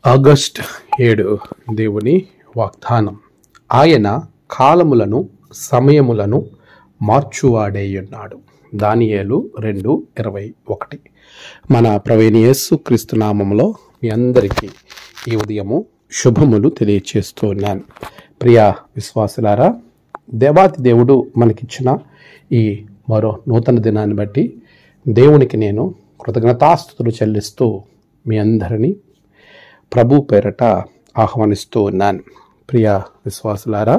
August 7 దేవుని వాగ్దానం. ఆయన కాలములను సమయములను మార్చువాడేయున్నాడు. దానియేలు 2:21. మన ప్రవీణ యేసు క్రీస్తు నామములో మీ అందరికీ ఈ ఉదయము శుభములు తెలియచేస్తూ ఉన్నాను. ప్రియ విశ్వాసులారా, దేవాతి దేవుడు మనకిచ్చిన ఈ మరో నూతన దినాన్ని బట్టి దేవునికి నేను కృతజ్ఞతాస్తుతులు చెల్లిస్తూ మీ అందరినీ ప్రభు పేరట ఆహ్వానిస్తూ ఉన్నాను. ప్రియ విశ్వాసులారా,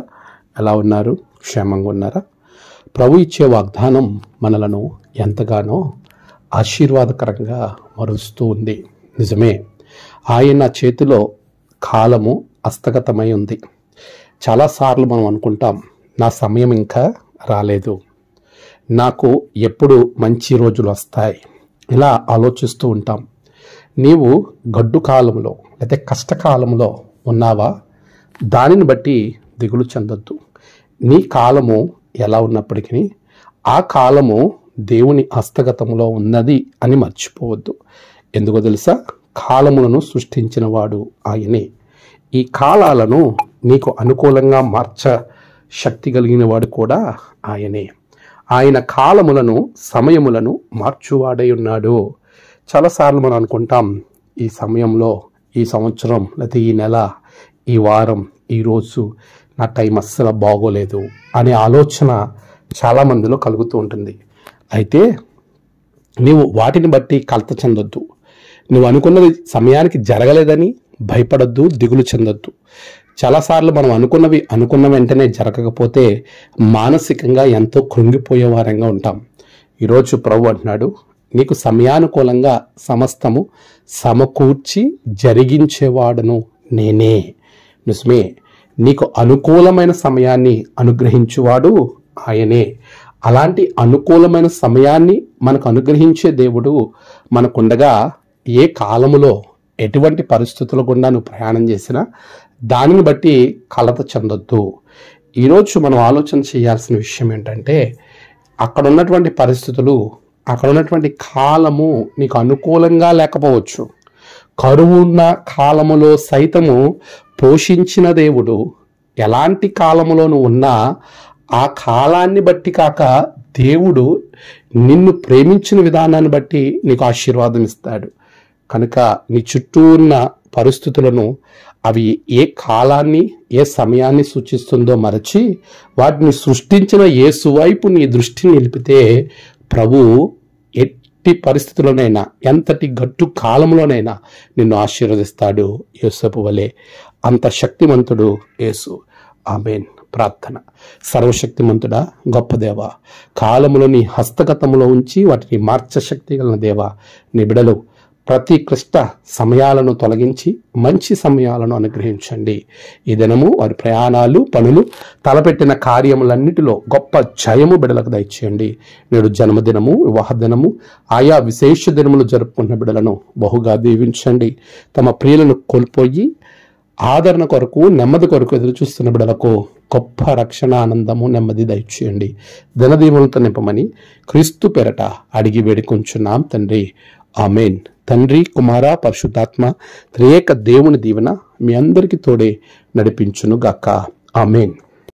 ఎలా ఉన్నారు? క్షేమంగా ఉన్నారా? ప్రభు ఇచ్చే వాగ్దానం మనలను ఎంతగానో ఆశీర్వాదకరంగా మరుస్తూ ఉంది. నిజమే, ఆయన చేతిలో కాలము హస్తగతమై ఉంది. చాలాసార్లు మనం అనుకుంటాం, నా సమయం ఇంకా రాలేదు, నాకు ఎప్పుడు మంచి రోజులు వస్తాయి, ఇలా ఆలోచిస్తూ ఉంటాం. నీవు గడ్డు కాలంలో లేకపోతే కష్టకాలంలో ఉన్నావా? దానిని బట్టి దిగులు చెందొద్దు. నీ కాలము ఎలా ఉన్నప్పటికీ ఆ కాలము దేవుని హస్తగతంలో ఉన్నది అని మర్చిపోవద్దు. ఎందుకో తెలుసా? కాలములను సృష్టించిన వాడు ఆయనే. ఈ కాలాలను నీకు అనుకూలంగా మార్చ శక్తి కలిగిన వాడు కూడా ఆయనే. ఆయన కాలములను సమయములను మార్చువాడై ఉన్నాడు. చాలాసార్లు మనం అనుకుంటాం, ఈ సమయంలో, ఈ సంవత్సరం, లేకపోతే ఈ నెల, ఈ వారం, ఈ రోజు నా టైం అస్సలు బాగోలేదు అనే ఆలోచన చాలామందిలో కలుగుతూ ఉంటుంది. అయితే నీవు వాటిని బట్టి కలత చెందొద్దు. నువ్వు అనుకున్నది సమయానికి జరగలేదని భయపడొద్దు, దిగులు చెందొద్దు. చాలాసార్లు మనం అనుకున్న వెంటనే జరగకపోతే మానసికంగా ఎంతో కృంగిపోయే వారంగా ఉంటాం. ఈరోజు ప్రభు అంటున్నాడు, నీకు సమయానుకూలంగా సమస్తము సమకూర్చి జరిగించేవాడును నేనే. నిజమే, నీకు అనుకూలమైన సమయాన్ని అనుగ్రహించువాడు ఆయనే. అలాంటి అనుకూలమైన సమయాన్ని మనకు అనుగ్రహించే దేవుడు మనకుండగా ఏ కాలములో ఎటువంటి పరిస్థితుల గుండా నువ్వు ప్రయాణం చేసినా దానిని బట్టి కలత చెందొద్దు. ఈరోజు మనం ఆలోచన చేయాల్సిన విషయం ఏంటంటే, అక్కడ ఉన్నటువంటి పరిస్థితులు, అక్కడ ఉన్నటువంటి కాలము నీకు అనుకూలంగా లేకపోవచ్చు. కరువు ఉన్న కాలములో సైతము పోషించిన దేవుడు ఎలాంటి కాలములో నువ్వు ఉన్నా ఆ కాలాన్ని బట్టి కాక దేవుడు నిన్ను ప్రేమించిన విధానాన్ని బట్టి నీకు ఆశీర్వాదం ఇస్తాడు. కనుక నీ చుట్టూ ఉన్న పరిస్థితులను అవి ఏ కాలాన్ని, ఏ సమయాన్ని సూచిస్తుందో మరచి వాటిని సృష్టించిన యేసు వైపు నీ దృష్టిని నిలిపితే ప్రభు ఎట్టి పరిస్థితుల్లోనైనా, ఎంతటి గట్టు కాలంలోనైనా నిన్ను ఆశీర్వదిస్తాడు. యోసేపు వలె అంత శక్తిమంతుడు యేసు. ఆమేన్. ప్రార్థన. సర్వశక్తిమంతుడా, గొప్ప దేవా, కాలములో నీ హస్తగతములో ఉంచి వాటిని మార్చశక్తి గల దేవా, నీ బిడలు ప్రతి క్లిష్ట సమయాలను తొలగించి మంచి సమయాలను అనుగ్రహించండి. ఈ దినము వారి ప్రయాణాలు, పనులు, తలపెట్టిన కార్యములన్నిటిలో గొప్ప జయము బిడలకు దయచేయండి. నేడు జన్మదినము, వివాహ దినము, ఆయా విశేష దినములు జరుపుకున్న బిడలను బహుగా దీవించండి. తమ ప్రియులను కోల్పోయి ఆదరణ కొరకు, నెమ్మది కొరకు ఎదురు చూస్తున్న బిడలకు గొప్ప రక్షణ, ఆనందము, నెమ్మది దయచేయండి. దినదీవులతో నింపమని క్రీస్తు పేరట అడిగి వేడుకొంచున్నాం తండ్రి. ఆమేన్. తండ్రి, కుమార, పరిశుద్ధాత్మ త్రియేక దేవుని దీవెన మీ అందరికీ తోడే నడిపించును గాక. ఆమేన్.